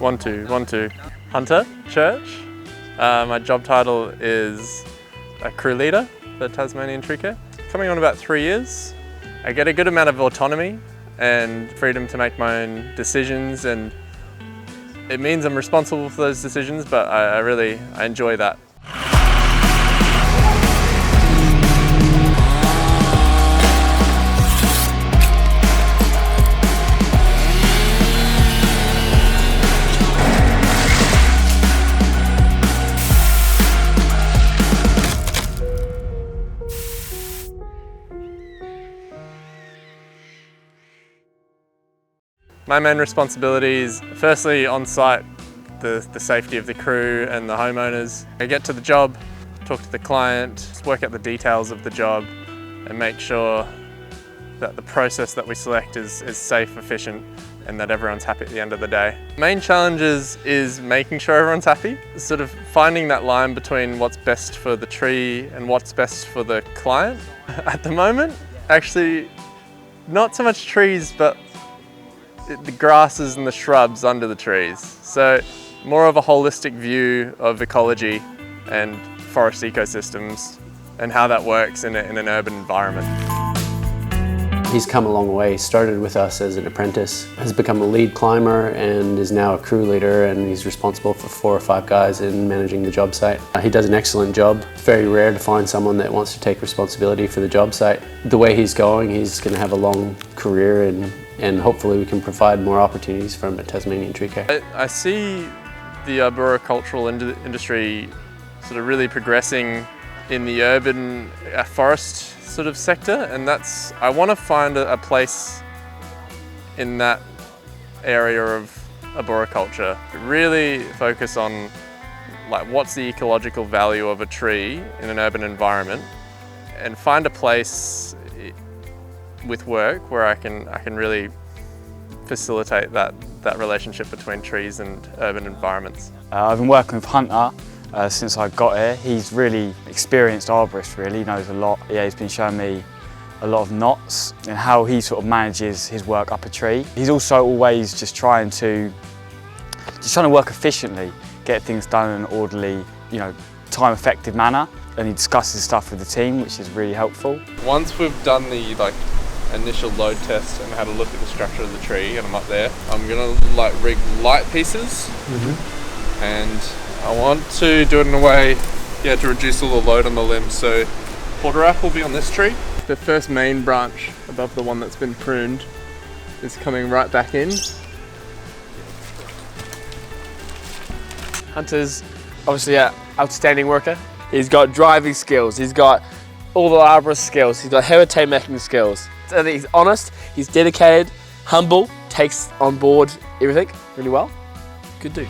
One, two. Hunter, church. My job title is a crew leader for Tasmanian tree care. Coming on about 3 years. I get a good amount of autonomy and freedom to make my own decisions, and it means I'm responsible for those decisions, but I enjoy that. My main responsibilities, firstly on site, the safety of the crew and the homeowners. I get to the job, talk to the client, work out the details of the job and make sure that the process that we select is safe, efficient and that everyone's happy at the end of the day. Main challenges is making sure everyone's happy, sort of finding that line between what's best for the tree and what's best for the client. At the moment, actually, not so much trees, but the grasses and the shrubs under the trees. So more of a holistic view of ecology and forest ecosystems and how that works in an urban environment. He's come a long way. He started with us as an apprentice, has become a lead climber and is now a crew leader, and he's responsible for 4 or 5 guys in managing the job site. He does an excellent job. It's very rare to find someone that wants to take responsibility for the job site. The way he's going, he's going to have a long career, and hopefully we can provide more opportunities for him at Tasmanian Tree Care. I see the arboricultural industry sort of really progressing in the urban forest sort of sector, and I want to find a place in that area of arboriculture. Really focus on what's the ecological value of a tree in an urban environment, and find a place with work where I can really facilitate that relationship between trees and urban environments. I've been working with Hunter since I got here. He's really experienced arborist, really. He knows a lot. Yeah, he's been showing me a lot of knots and how he sort of manages his work up a tree. He's also always just trying to work efficiently, get things done in an orderly, time-effective manner. And he discusses stuff with the team, which is really helpful. Once we've done the initial load test and had a look at the structure of the tree, and I'm up there, I'm gonna rig light pieces, and I want to do it in a way, to reduce all the load on the limbs. So quarter wrap will be on this tree. The first main branch above the one that's been pruned is coming right back in. Hunter's obviously an outstanding worker. He's got driving skills, he's got all the arborist skills, he's got habitat making skills. I think he's honest, he's dedicated, humble, takes on board everything really well. Good dude.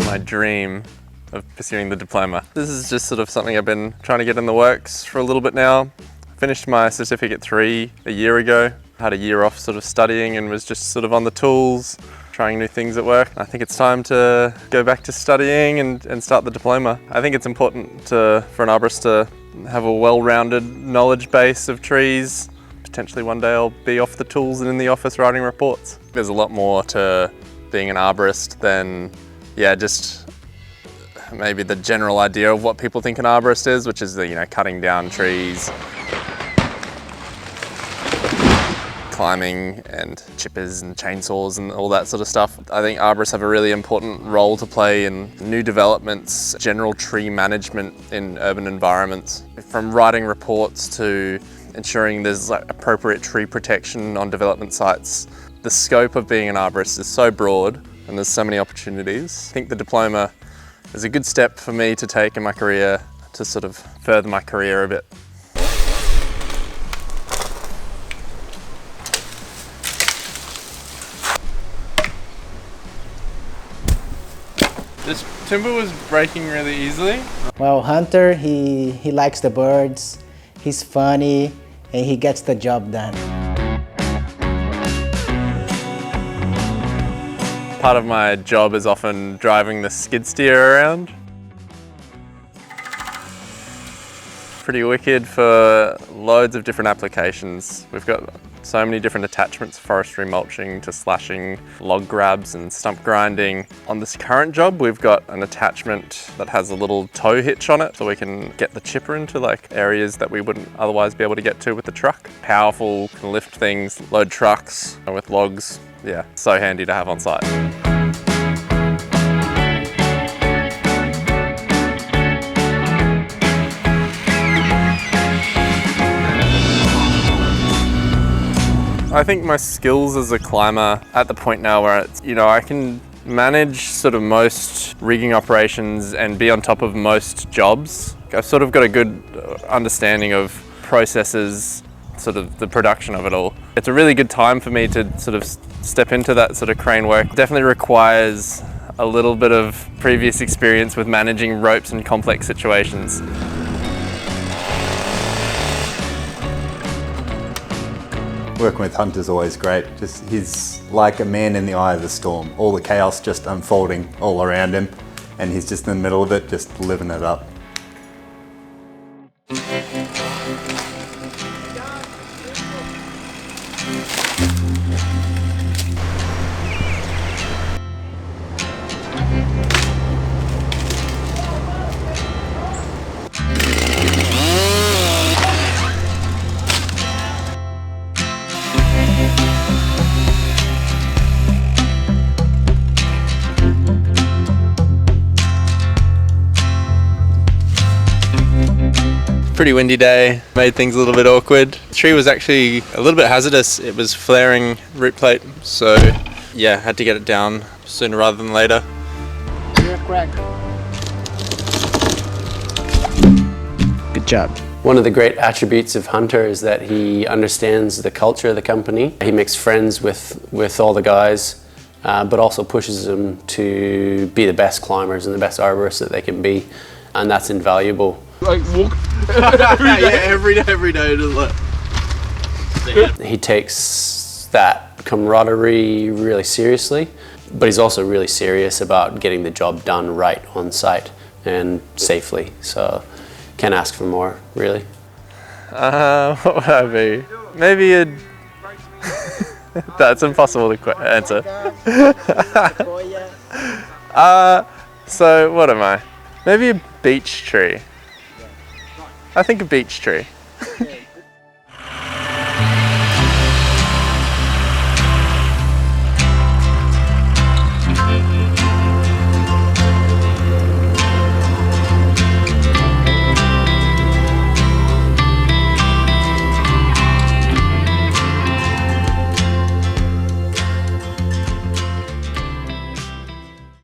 My dream of pursuing the diploma. This is just sort of something I've been trying to get in the works for a little bit now. Finished my certificate 3 a year ago. Had a year off sort of studying and was just sort of on the tools, trying new things at work. I think it's time to go back to studying and start the diploma. I think it's important for an arborist to have a well-rounded knowledge base of trees. Potentially one day I'll be off the tools and in the office writing reports. There's a lot more to being an arborist than just maybe the general idea of what people think an arborist is, which is cutting down trees, climbing and chippers and chainsaws and all that sort of stuff. I think arborists have a really important role to play in new developments, general tree management in urban environments. From writing reports to ensuring there's appropriate tree protection on development sites. The scope of being an arborist is so broad and there's so many opportunities. I think the diploma is a good step for me to take in my career to sort of further my career a bit. This timber was breaking really easily. Well, Hunter, he likes the birds, he's funny, and he gets the job done. Part of my job is often driving the skid steer around. Pretty wicked for loads of different applications. We've got so many different attachments, forestry mulching to slashing, log grabs and stump grinding. On this current job, we've got an attachment that has a little tow hitch on it so we can get the chipper into like areas that we wouldn't otherwise be able to get to with the truck. Powerful, can lift things, load trucks with logs. Yeah, so handy to have on site. I think my skills as a climber at the point now where it's, I can manage sort of most rigging operations and be on top of most jobs. I've sort of got a good understanding of processes, sort of the production of it all. It's a really good time for me to sort of step into that sort of crane work. Definitely requires a little bit of previous experience with managing ropes in complex situations. Working with Hunter's always great. He's like a man in the eye of the storm. All the chaos just unfolding all around him, and he's just in the middle of it, just living it up. Pretty windy day, made things a little bit awkward. The tree was actually a little bit hazardous. It was flaring root plate, so yeah, had to get it down sooner rather than later. Good job. One of the great attributes of Hunter is that he understands the culture of the company. He makes friends with all the guys, but also pushes them to be the best climbers and the best arborists that they can be, and that's invaluable. Like walk every day to look. He takes that camaraderie really seriously, but he's also really serious about getting the job done right on site and safely. So can't ask for more, really. What would I be? Maybe a... That's impossible to answer. So what am I? Maybe a beech tree. I think a beech tree.